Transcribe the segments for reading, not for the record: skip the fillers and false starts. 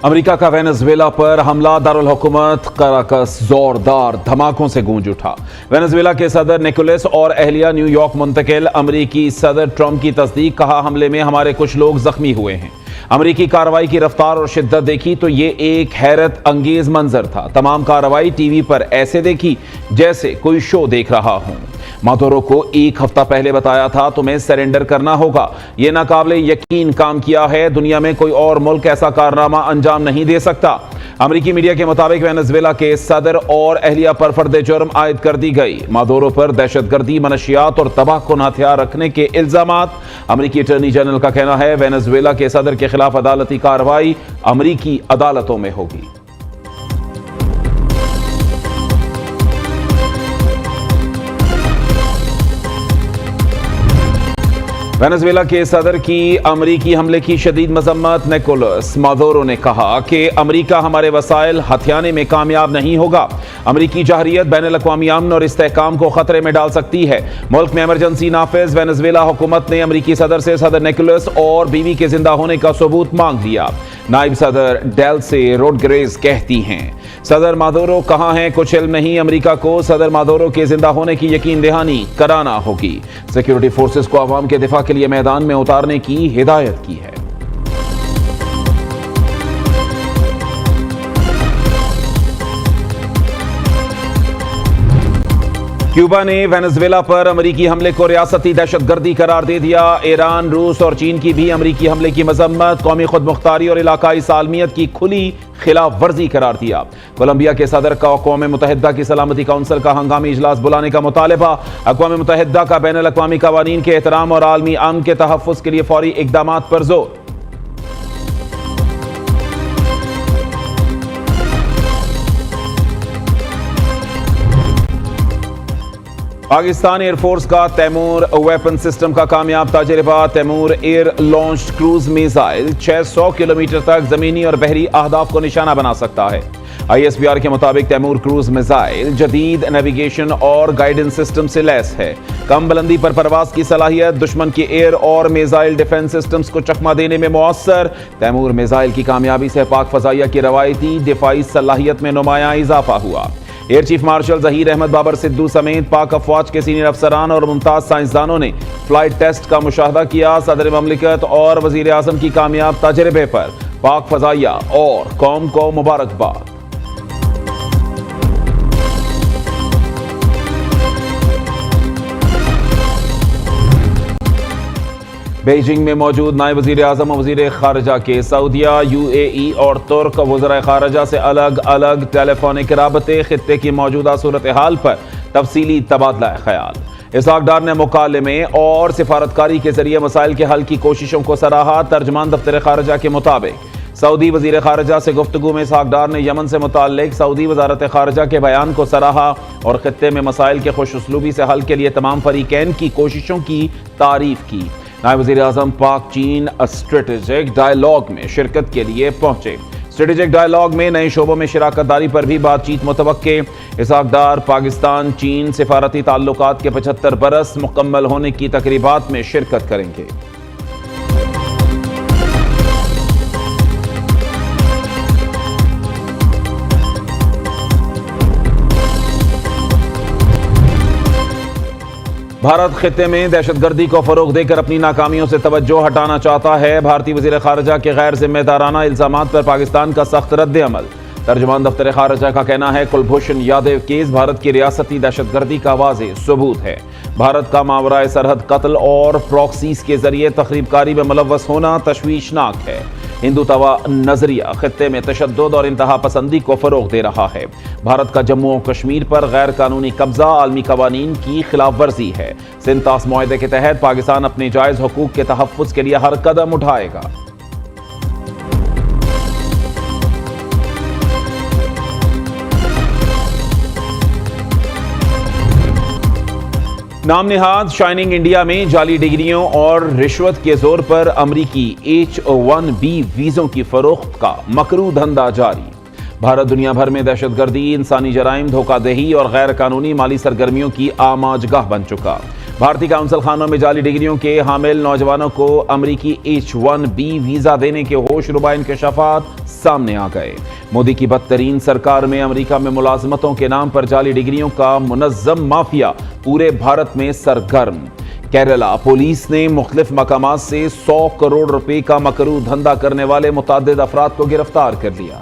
America का Venezuela पर हमला, दारुल हुकूमत कराकस जोरदार धमाकों से गूंज उठा। वेनेजुएला के सदर निकोलस और अहलिया न्यूयॉर्क मुंतकिल। अमेरिकी सदर ट्रंप की तस्दीक, कहा हमले में हमारे कुछ लोग जख्मी हुए हैं। अमेरिकी कार्रवाई की रफ्तार और शिद्दत देखी तो ये एक हैरत अंगेज मंजर था। तमाम कार्रवाई टीवी पर ऐसे देखी जैसे कोई शो देख रहा हूं। मादुरो को एक हफ्ता पहले बताया था तुम्हें सरेंडर करना होगा। यह नाकाबिले यकीन काम किया है। दुनिया में कोई और मुल्क ऐसा कारनामा अंजाम नहीं दे सकता। अमेरिकी मीडिया के मुताबिक वेनेजुएला के सदर और अहलिया पर फर्द जुर्म आयद कर दी गई। मादुरो पर दहशतगर्दी, मनशियात और तबाहकुन हथियार रखने के इल्जामात। अमेरिकी अटॉर्नी जनरल का कहना है वेनेजुएला के सदर के खिलाफ अदालती कार्रवाई अमेरिकी अदालतों में होगी। वेनेजुएला के सदर की अमेरिकी हमले की शदीद मजम्मत। निकोलस मादुरो ने कहा कि अमेरिका हमारे वसाइल हथियाने में कामयाब नहीं होगा। अमेरिकी जहरियत बैनुल-अक़वामी अमन और इस्तेहकाम को खतरे में डाल सकती है। मुल्क में इमरजेंसी नाफिज। वेनेजुएला हुकूमत ने अमेरिकी सदर से सदर निकोलस और बीवी के जिंदा होने का सबूत मांग लिया। नायब सदर डेल्सी रोड्रिगेज कहती हैं, सदर मादुरो कहाँ हैं, कुछ इल्म नहीं। अमेरिका को सदर मादुरो के जिंदा होने की यकीन दहानी कराना होगी। सिक्योरिटी फोर्सेस को अवाम के दिफा के लिए मैदान में उतारने की हिदायत की है। क्यूबा ने वेनेजुएला पर अमेरिकी हमले को रियासती दहशतगर्दी करार दे दिया। ईरान, रूस और चीन की भी अमेरिकी हमले की मजम्मत, कौमी खुदमुख्तारी और इलाकाई सालमियत की खुली खिलाफ वर्जी करार दिया। कोलंबिया के सदर का अक़वाम मुत्तहिदा की सलामती काउंसिल का हंगामी इजलास बुलाने का मुतालबा। अक़वाम मुत्तहिदा का बैनुल-अक़वामी क़वानीन के एहतराम और आलमी अमन के तहफ़्फ़ुज़ के लिए फौरी इक़दामात पर जोर। पाकिस्तान एयरफोर्स का तैमूर वेपन सिस्टम का कामयाब तजुर्बा। Taimur air launched cruise missile 600 kilometre तक जमीनी और बहरी अहदाफ को निशाना बना सकता है। ISBR के मुताबिक तैमूर क्रूज मिसाइल जदीद नेविगेशन और गाइडेंस सिस्टम से लैस है। कम बुलंदी पर परवाज की सलाहियत, दुश्मन के एयर और मिसाइल डिफेंस सिस्टम्स को चकमा देने में मुअस्सर। तैमूर मिसाइल की कामयाबी से पाक फजाइया की रवायती दिफाई सलाहियत में नुमायां इजाफा हुआ। Air chief marshal Zaheer Ahmed Babar Sidhu समेत पाक अफवाज के सीनियर अफसरान और मुमताज साइंसदानों ने फ्लाइट टेस्ट का मुशाहदा किया। सदर ममलिकत और वजीर आज़म की कामयाब तजर्बे पर पाक फजाइया और कौम को मुबारकबाद। बीजिंग में मौजूद नायब वज़ीर आज़म और वज़ीर ख़ारिजा के सऊदिया, UAE और तुर्क वज़राए ख़ारिजा से अलग अलग टेलीफोनिक राबते, खित्ते की मौजूदा सूरत हाल पर तफसीली तबादला ख्याल। इसहाक डार ने मुकालमे और सिफारतकारी के जरिए मसाइल के हल की कोशिशों को सराहा। तर्जमान दफ्तर ख़ारिजा के मुताबिक सऊदी वज़ीर ख़ारिजा से गुफ्तगू में इसहाक डार ने यमन से मुताल्लिक सऊदी वज़ारत ख़ारिजा के बयान को सराहा और खित्ते में मसाइल के खुशउस्लूबी से हल के लिए तमाम फरीकैन की कोशिशों की तारीफ की। नायब वज़ीर आज़म पाक चीन स्ट्रेटेजिक डायलॉग में शिरकत के लिए पहुंचे। स्ट्रेटेजिक डायलॉग में नए शोबों में शिराकत दारी पर भी बातचीत मुतवक्के। इसहाक डार पाकिस्तान चीन सिफारती ताल्लुकात के 75 बरस मुकम्मल होने की तकरीबात में शिरकत करेंगे। भारत खित्ते में दहशतगर्दी को फरोग देकर अपनी नाकामियों से तवज्जो हटाना चाहता है। भारतीय वज़ीर ख़ारिजा के गैर जिम्मेदाराना इल्ज़ामात पर पाकिस्तान का सख्त रद्द अमल। तर्जुमान दफ्तर ख़ारिजा का कहना है कुलभूषण यादव केस भारत की रियासती दहशतगर्दी का वाज़ेह सबूत है। भारत का मावराए सरहद कत्ल और प्रॉक्सीज के जरिए तखरीबकारी में मुलव्वस होना तशवीशनाक है। हिंदू तवा नजरिया खित्ते में तशद्दुद और इंतहा पसंदी को फरोग दे रहा है। भारत का जम्मू और कश्मीर पर गैर कानूनी कब्जा आलमी कवानीन की खिलाफ वर्जी है। सिंतास मुआहदे के तहत पाकिस्तान अपने जायज हुकूक के तहफ़्फ़ुज़ के लिए हर कदम उठाएगा। नाम निहाद शाइनिंग इंडिया में जाली डिग्रियों और रिश्वत के जोर पर अमरीकी H-1B वीज़ों की फरोख्त का मकरू धंधा जारी। भारत दुनिया भर में दहशतगर्दी, इंसानी जराइम, धोखादही और गैर कानूनी माली सरगर्मियों की आमाजगाह बन चुका। भारतीय काउंसिल खानों में जाली डिग्रियों के हामिल नौजवानों को अमरीकी H-1B वीजा देने के होशरुबा इंकशाफात सामने आ गए। मोदी की बदतरीन सरकार में अमेरिका में मुलाजमतों के नाम पर जाली डिग्रियों का मुनज़्ज़म माफिया पूरे भारत में सरगर्म। केरला पुलिस ने मुख्तलिफ मकामात से 100 करोड़ रुपए का मकरू धंधा करने वाले मुतअद्दिद अफराद को गिरफ्तार कर लिया।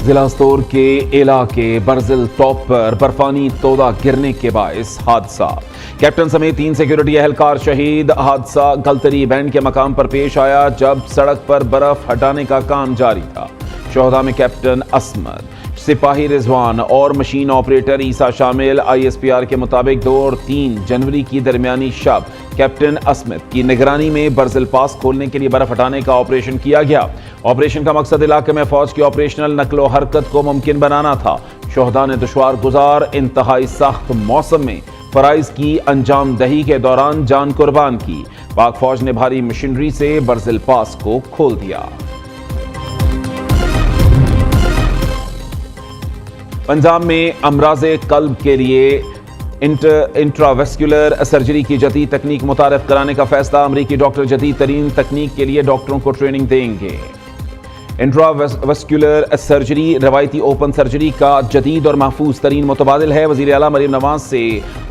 जिला स्तोर के इलाके बर्जिल टॉप पर बर्फानी तोदा गिरने के बायस हादसा, कैप्टन समेत 3 सिक्योरिटी एहलकार शहीद। हादसा गलतरी बैंड के मकाम पर पेश आया जब सड़क पर बर्फ हटाने का काम जारी था। शोहदा में कैप्टन असमद, सिपाही रिजवान और मशीन ऑपरेटर ईसा शामिल। ISPR के मुताबिक 2 और 3 जनवरी की दरमियानी शब कैप्टन असमद की निगरानी में बर्जिल पास खोलने के लिए बर्फ हटाने का ऑपरेशन किया गया। ऑपरेशन का मकसद इलाके में फौज की ऑपरेशनल नकलो हरकत को मुमकिन बनाना था। शोहदा ने दुश्वार गुजार इंतहाई सख्त मौसम में फराइज की अंजाम दही के दौरान जान कुर्बान की। पाक फौज ने भारी मशीनरी से बर्जिल पास को खोल दिया। पंजाब में अमराज़े कल्ब के लिए इंट्रावेस्कुलर सर्जरी की जदीद तकनीक मुतारफ कराने का फैसला। अमरीकी डॉक्टर जदीद तरीन तकनीक के लिए डॉक्टरों को ट्रेनिंग देंगे। इंट्रावेस्कुलर सर्जरी रवायती ओपन सर्जरी का जदीद और महफूज तरीन मुतबादिल है। वज़ीर आला मरीम नवाज से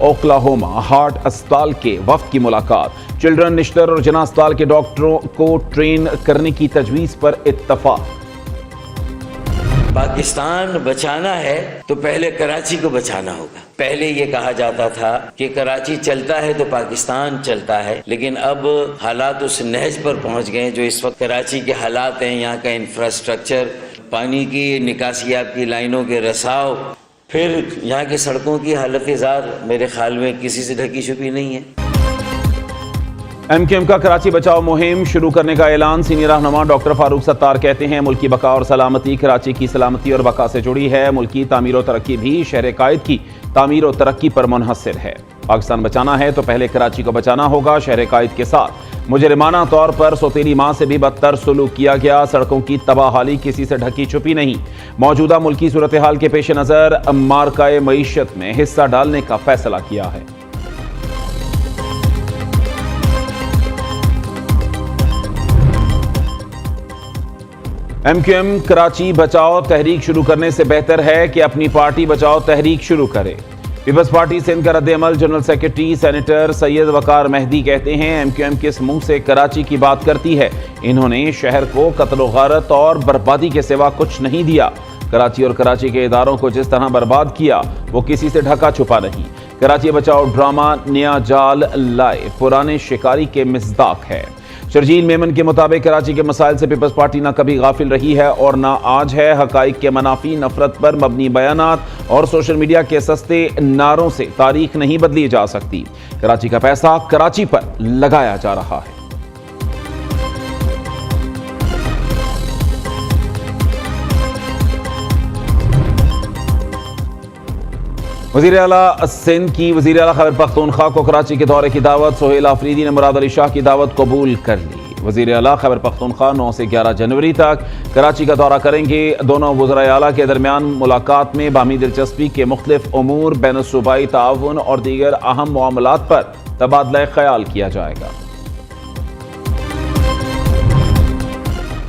ओक्लाहोमा हार्ट अस्पताल के वफ्द की मुलाकात। चिल्ड्रन निश्तर और जना अस्पताल के डॉक्टरों को ट्रेन करने की तजवीज़ पर इत्तफाक। पाकिस्तान बचाना है तो पहले कराची को बचाना होगा। पहले ये कहा जाता था कि कराची चलता है तो पाकिस्तान चलता है, लेकिन अब हालात उस नहज पर पहुंच गए जो इस वक्त कराची के हालात हैं। यहाँ का इंफ्रास्ट्रक्चर, पानी की निकासियाब की लाइनों के रसाव, फिर यहाँ की सड़कों की हालत ज़ार मेरे ख्याल में किसी से ढकी छुपी नहीं है। MQM का कराची बचाओ मुहिम शुरू करने का ऐलान। सीनियर रहनुमा डॉक्टर फारूक सत्तार कहते हैं मुल्क की बका और सलामती कराची की सलामती और बका से जुड़ी है। मुल्क की तामीर और तरक्की भी शहर कायद की तामीर और तरक्की पर मुनहसर है। पाकिस्तान बचाना है तो पहले कराची को बचाना होगा। शहर कायद के साथ मुजरिमाना तौर पर सौतेली माँ से भी बदतर सलूक किया गया। सड़कों की तबाहाली किसी से ढकी छुपी नहीं। मौजूदा मुल्की सूरत हाल के पेश नज़र मार्काए मईशत में हिस्सा डालने का फैसला किया है। MQM कराची बचाओ तहरीक शुरू करने से बेहतर है कि अपनी पार्टी बचाओ तहरीक शुरू करे। पीपल्स पार्टी सिंध का रद्द-ए-अमल। जनरल सेक्रेटरी सेनेटर सैयद वकार मेहदी कहते हैं MQM किस मुंह से कराची की बात करती है। इन्होंने शहर को कत्ल गारत और बर्बादी के सिवा कुछ नहीं दिया। कराची और कराची के इदारों को जिस तरह बर्बाद किया वो किसी से ढका छुपा नहीं। कराची बचाओ ड्रामा नया जाल लाए पुराने शिकारी के मिस्दाक है। शर्जील मेमन के मुताबिक कराची के मसाइल से पीपल्स पार्टी ना कभी गाफिल रही है और ना आज है। हकाइक के मनाफी, नफरत पर मबनी बयानात और सोशल मीडिया के सस्ते नारों से तारीख नहीं बदली जा सकती। कराची का पैसा कराची पर लगाया जा रहा है। वज़ीर आला सिंध की वज़ीर आला खैबर पख्तूनख्वा को कराची के दौरे की दावत। सोहेल आफरीदी ने मुराद अली शाह की दावत कबूल कर ली। वज़ीर आला खैबर पख्तूनख्वा 9 से 11 जनवरी तक कराची का दौरा करेंगे। दोनों वज़राए आला के दरमियान मुलाकात में बामी दिलचस्पी के मुख्तलिफ उमूर, बैनुस्सूबाई ताउन और दीगर अहम मामलात पर तबादला ख्याल किया जाएगा।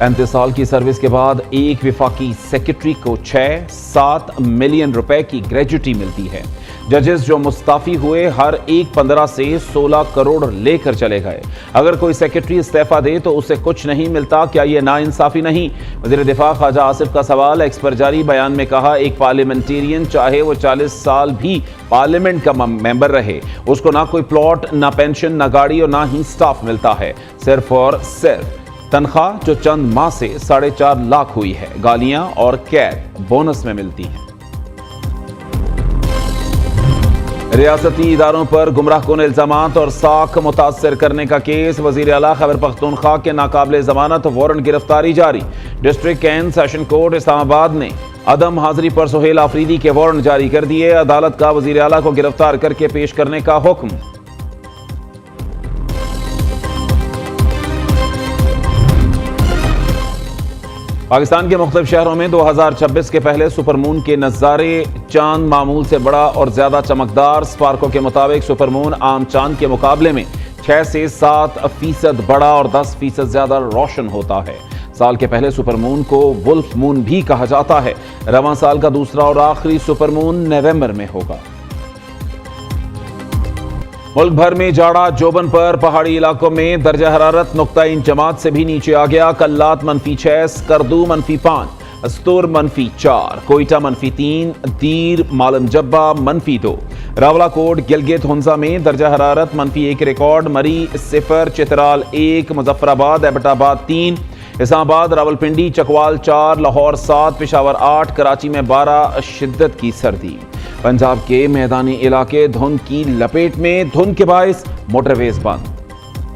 35 साल की सर्विस के बाद एक विफाकी सेक्रेटरी को 6-7 मिलियन रुपए की ग्रेजुटी मिलती है। जजेस जो मुस्ताफी हुए हर एक 15 से 16 करोड़ लेकर चले गए। अगर कोई सेक्रेटरी इस्तीफा दे तो उसे कुछ नहीं मिलता, क्या यह नाइंसाफी नहीं? वज़ीर दिफा ख्वाजा आसिफ का सवाल। एक्स पर जारी बयान में कहा एक पार्लियामेंटेरियन चाहे वो 40 साल भी पार्लियामेंट का मेंबर रहे, उसको ना कोई प्लॉट, ना पेंशन, ना गाड़ी और ना ही स्टाफ मिलता है। सिर्फ और सिर्फ तनख्वाह जो चंद माह से 4.5 लाख हुई है। गालियां और कैद बोनस में मिलती हैं। रियासती इदारों पर गुमराहकुन इल्जामात और साख मुतासर करने का केस। वज़ीर आला खैबर पख्तूनख्वा के नाकाबिले जमानत वारंट गिरफ्तारी जारी। District and session court Islamabad ने अदम हाजिरी पर सोहेल आफरीदी के वारंट जारी कर दिए। अदालत का वज़ीर आला को गिरफ्तार करके पेश करने का हुक्म। पाकिस्तान के मुख्तलिफ शहरों में 2026 के पहले सुपरमून के नज़ारे। चांद मामूल से बड़ा और ज्यादा चमकदार। स्पार्को के मुताबिक सुपरमून आम चांद के मुकाबले में 6 से 7% बड़ा और 10% ज्यादा रोशन होता है। साल के पहले सुपरमून को वुल्फ मून भी कहा जाता है। रवां साल का दूसरा और आखिरी सुपरमून नवंबर में होगा। मुल्क भर में जाड़ा जोबन पर। पहाड़ी इलाकों में दर्जा हरारत नुक्ता-इन जमात से भी नीचे आ गया। कल्लात -6, करदू -5, अस्तुर -4, कोयटा -3, दीर मालम जब्बा -2, रावलाकोट गिलगित हुंजा में दर्जा हरारत -1 रिकॉर्ड। मरी 0, चित्राल 1, मुजफ्फराबाद एबटाबाद 3, इस्लामाबाद रावलपिंडी चकवाल 4, लाहौर 7, पेशावर 8, कराची में 12 शिद्दत की सर्दी। पंजाब के मैदानी इलाके धुंध की लपेट में। धुंध के बायस मोटरवेज बंद।